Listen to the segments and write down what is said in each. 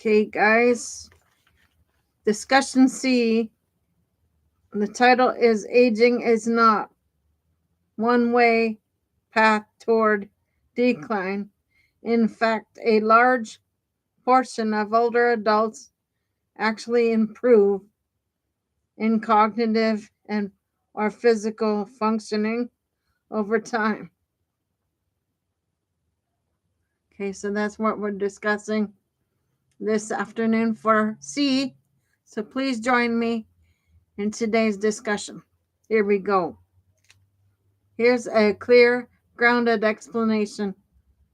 Okay, guys. Discussion C. The title is Aging is Not One Way Path Toward Decline. In fact, a large portion of older adults actually improve in cognitive and or physical functioning over time. Okay, so that's what we're discussing this afternoon for C. So please join me in today's discussion. Here we go. Here's a clear, grounded explanation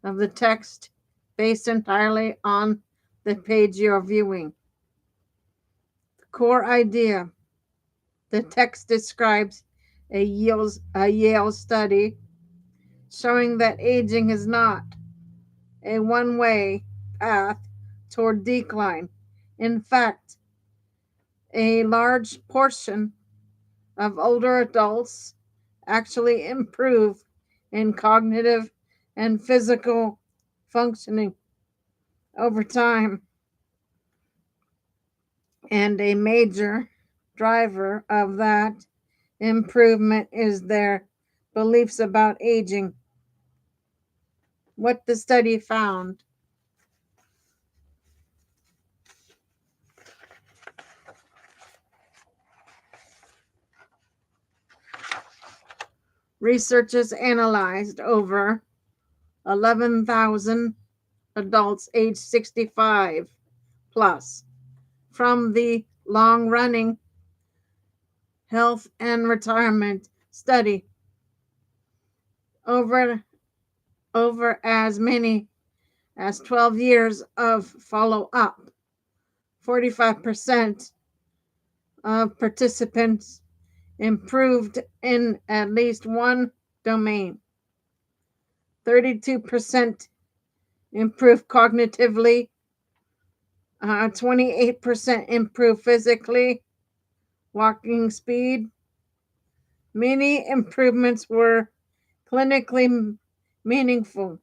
of the text based entirely on the page you're viewing. The core idea: the text describes a Yale study showing that aging is not a one-way path toward decline. In fact, a large portion of older adults actually improve in cognitive and physical functioning over time. And a major driver of that improvement is their beliefs about aging. What the study found: researchers analyzed over 11,000 adults age 65 plus from the long-running health and retirement study. Over as many as 12 years of follow-up, 45% of participants improved in at least one domain. 32% improved cognitively, 28% improved physically, walking speed. Many improvements were clinically meaningful,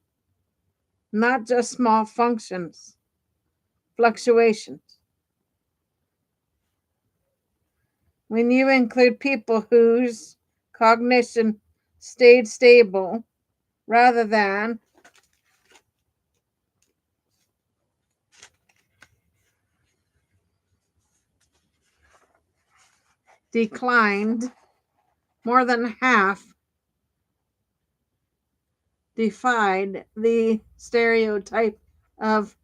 not just small functions, fluctuations. When you include people whose cognition stayed stable rather than declined, more than half defied the stereotype of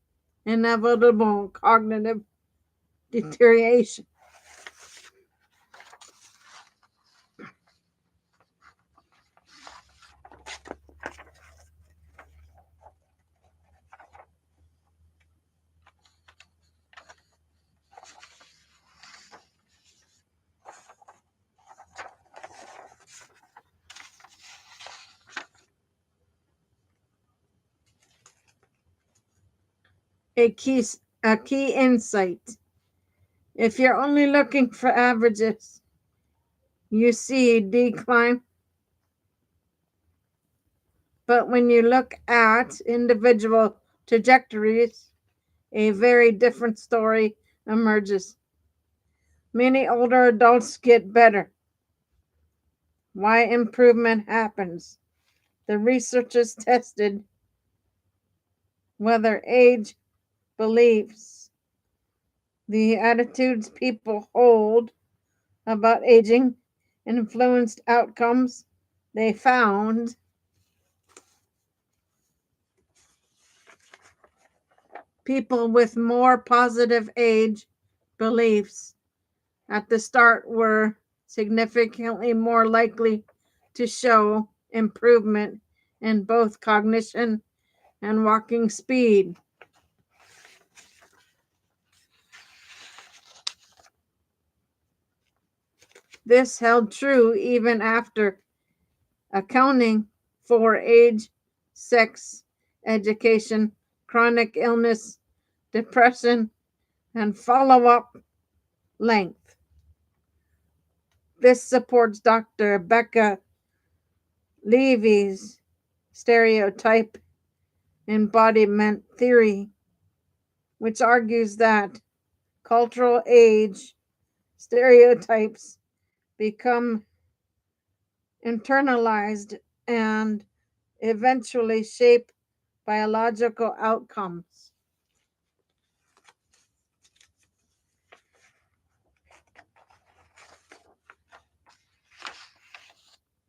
inevitable cognitive deterioration. A key insight: if you're only looking for averages, you see decline. But when you look at individual trajectories, a very different story emerges. Many older adults get better. Why improvement happens? The researchers tested whether age, beliefs, the attitudes people hold about aging influenced outcomes. They found people with more positive age beliefs at the start were significantly more likely to show improvement in both cognition and walking speed. This held true even after accounting for age, sex, education, chronic illness, depression, and follow-up length. This supports Dr. Becca Levy's stereotype embodiment theory. which argues that cultural age stereotypes become internalized and eventually shape biological outcomes.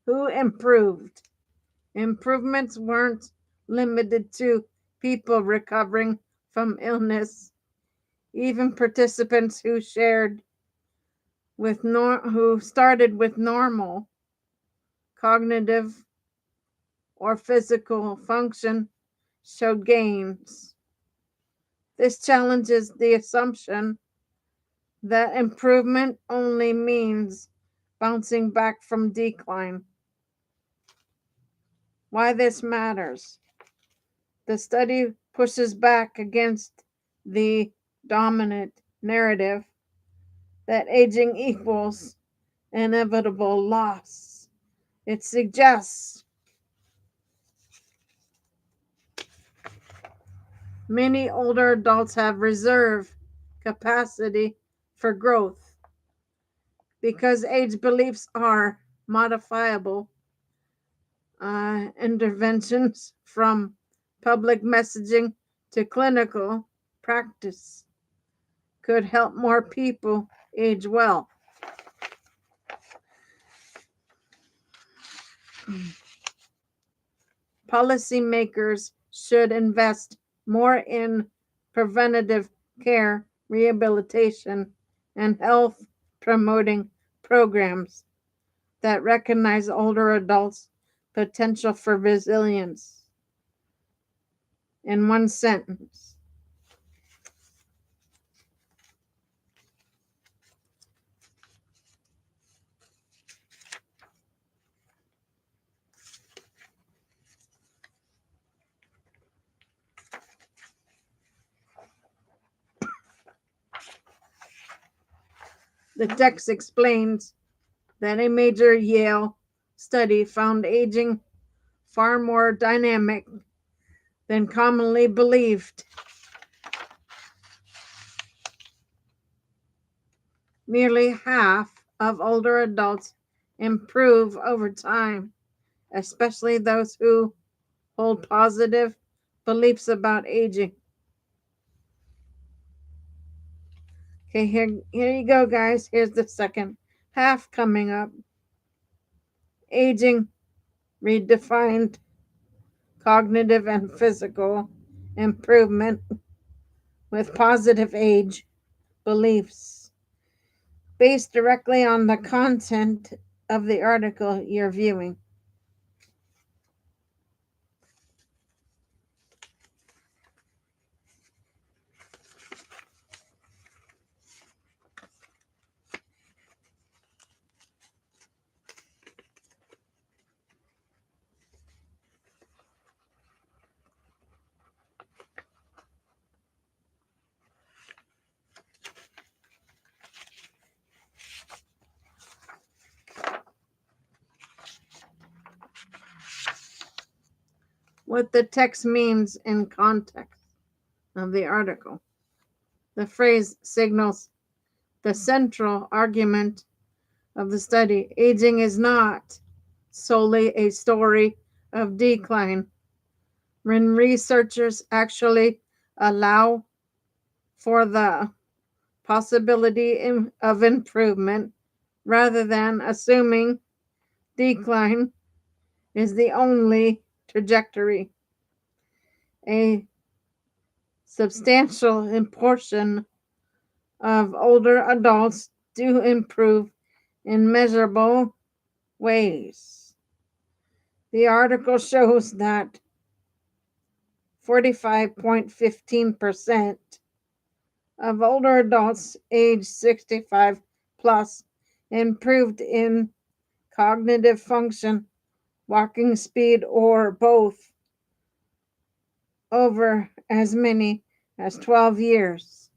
Who improved? Improvements weren't limited to people recovering from illness. Even participants who started with normal cognitive or physical function showed gains. This challenges the assumption that improvement only means bouncing back from decline. Why this matters. The study pushes back against the dominant narrative that aging equals inevitable loss. It suggests many older adults have reserve capacity for growth. Because age beliefs are modifiable, interventions from public messaging to clinical practice could help more people age well. Policymakers should invest more in preventative care, rehabilitation, and health promoting programs that recognize older adults' potential for resilience. In one sentence, the text explains that a major Yale study found aging far more dynamic than commonly believed. Nearly half of older adults improve over time, especially those who hold positive beliefs about aging. Okay, here you go, guys. Here's the second half coming up. Aging redefined cognitive and physical improvement with positive age beliefs based directly on the content of the article you're viewing. What the text means in context of the article. The phrase signals the central argument of the study. Aging is not solely a story of decline. When researchers actually allow for the possibility of improvement rather than assuming decline is the only trajectory. A substantial portion of older adults do improve in measurable ways. The article shows that 45.15% of older adults aged 65 plus improved in cognitive function, walking speed, or both over as many as 12 years.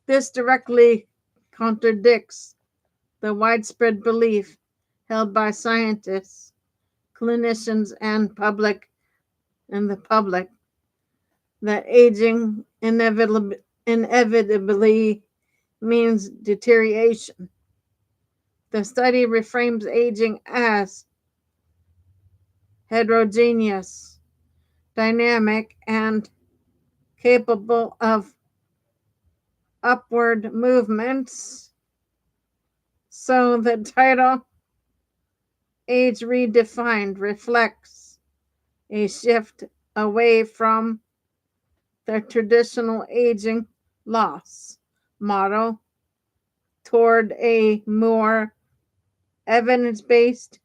This directly contradicts the widespread belief held by scientists, clinicians, and the public that aging inevitably means deterioration. The study reframes aging as heterogeneous, dynamic, and capable of upward movements. So the title, Age Redefined, reflects a shift away from the traditional aging loss model toward a more evidence-based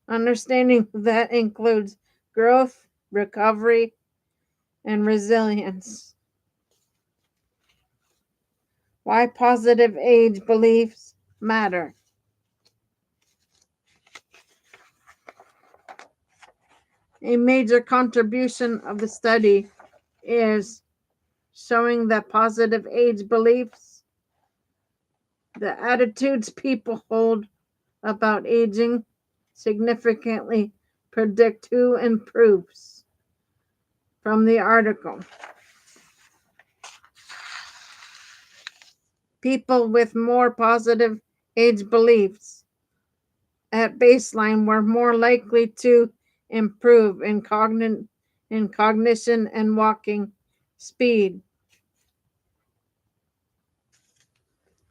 understanding that includes growth, recovery, and resilience. Why positive age beliefs matter. A major contribution of the study is showing that positive age beliefs, the attitudes people hold about aging, significantly predict who improves. From the article, people with more positive age beliefs at baseline were more likely to improve in cognition and walking speed.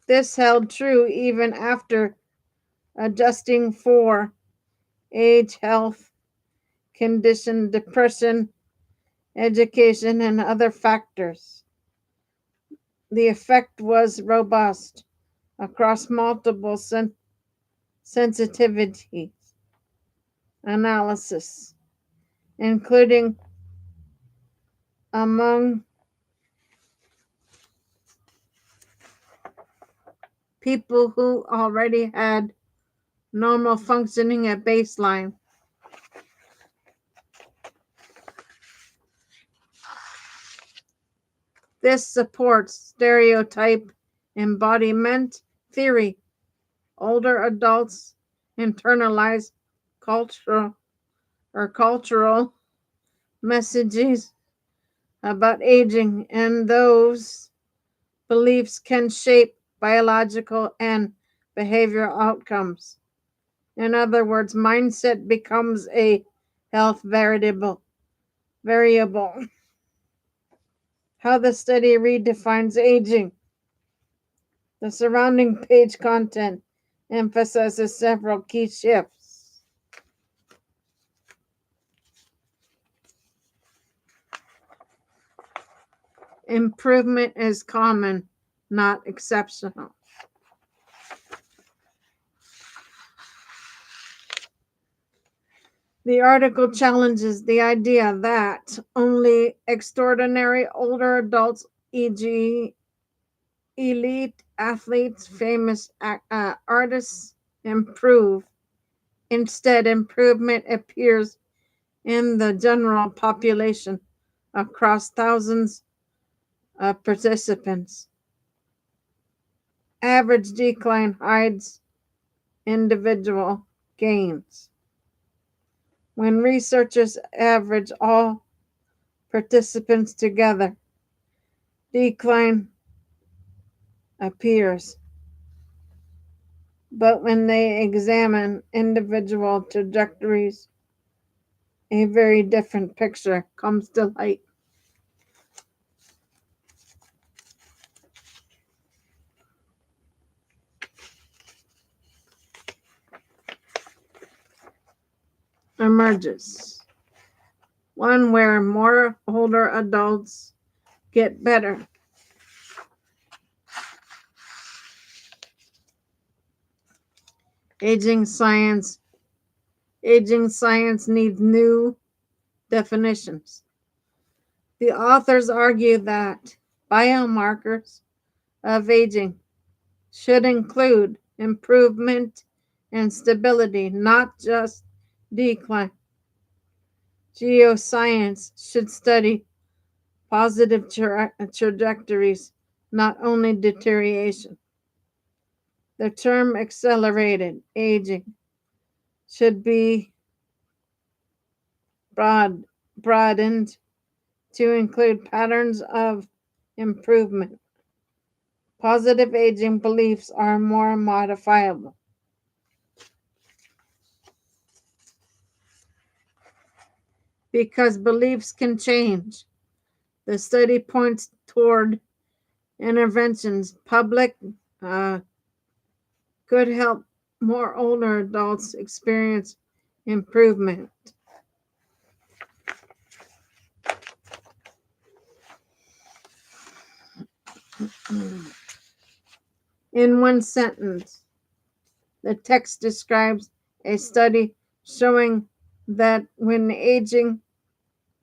This held true even after adjusting for age, health, condition, depression, education, and other factors. The effect was robust across multiple sensitivity analysis, including among people who already had normal functioning at baseline. This supports stereotype embodiment theory. Older adults internalize cultural messages about aging, and those beliefs can shape biological and behavioral outcomes. In other words, mindset becomes a health variable. How the study redefines aging. The surrounding page content emphasizes several key shifts. Improvement is common, not exceptional. The article challenges the idea that only extraordinary older adults, e.g., elite athletes, famous artists, improve. Instead, improvement appears in the general population across thousands of participants. Average decline hides individual gains. When researchers average all participants together, decline appears. But when they examine individual trajectories, a very different picture comes to light. Emerges. One where more older adults get better. Aging science needs new definitions. The authors argue that biomarkers of aging should include improvement and stability, not just decline. Geoscience should study positive trajectories, not only deterioration. The term accelerated aging should be broadened to include patterns of improvement. Positive aging beliefs are more modifiable because beliefs can change. The study points toward interventions public could help more older adults experience improvement. In one sentence, the text describes a study showing that when aging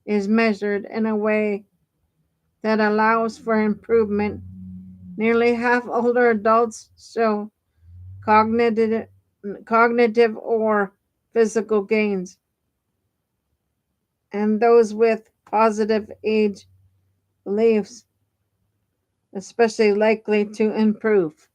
is measured in a way that allows for improvement, nearly half older adults show cognitive, cognitive or physical gains, and those with positive age beliefs especially likely to improve.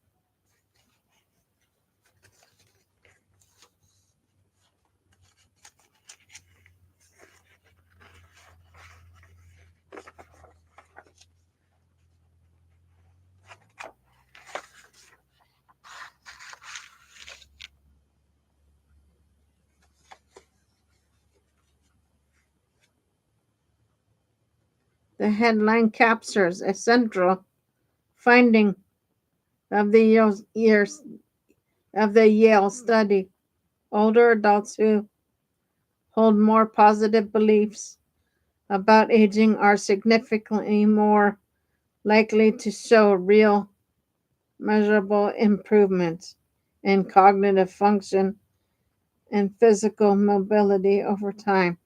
The headline captures a central finding of the Yale study. Older adults who hold more positive beliefs about aging are significantly more likely to show real, measurable improvements in cognitive function and physical mobility over time.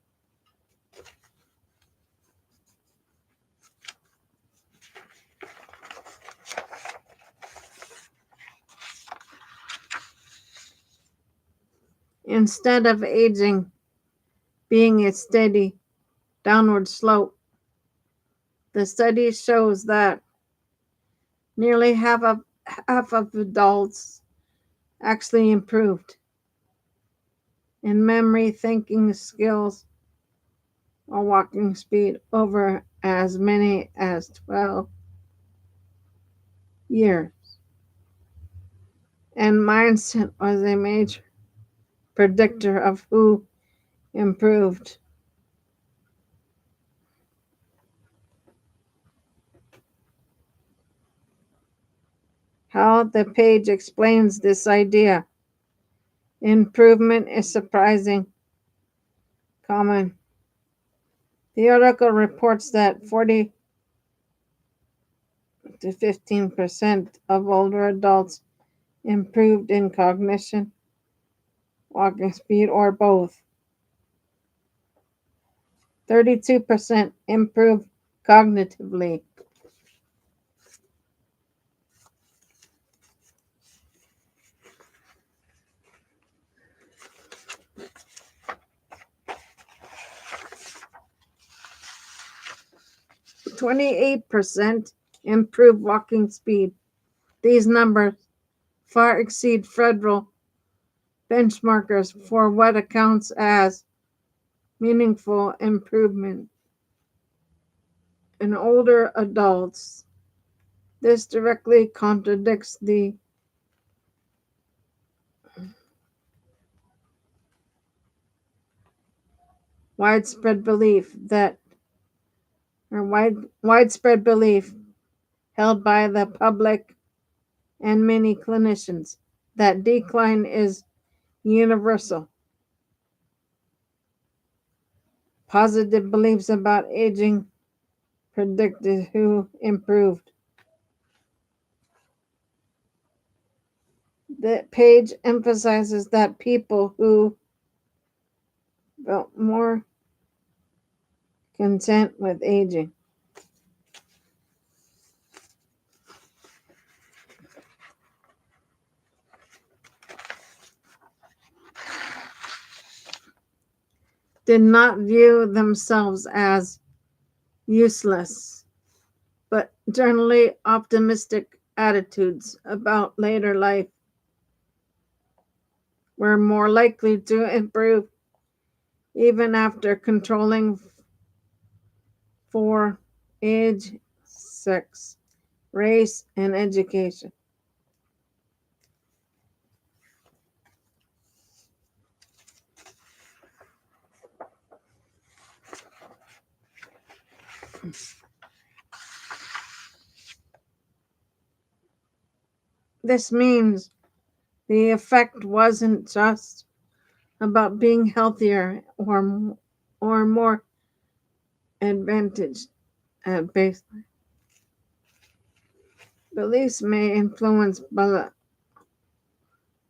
Instead of aging being a steady downward slope, the study shows that nearly half of adults actually improved in memory, thinking skills, or walking speed over as many as 12 years. And mindset was a major predictor of who improved. How the page explains this idea. Improvement is surprising common. The article reports that 40 to 15% of older adults improved in cognition, walking speed, or both. 32% improved cognitively. 28% improved walking speed. These numbers far exceed federal benchmarkers for what accounts as meaningful improvement in older adults. This directly contradicts the widespread belief that widespread belief held by the public and many clinicians that decline is universal. Positive beliefs about aging predicted who improved. The page emphasizes that people who felt more content with aging did not view themselves as useless, but generally optimistic attitudes about later life were more likely to improve even after controlling for age, sex, race, and education. This means the effect wasn't just about being healthier or more advantaged at baseline. Beliefs may influence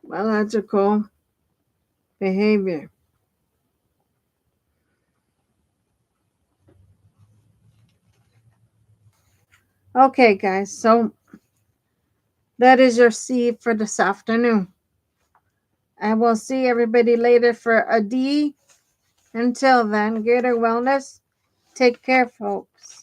biological behavior. Okay, guys, so that is your C for this afternoon. I will see everybody later for a D. Until then, greater wellness. Take care, folks.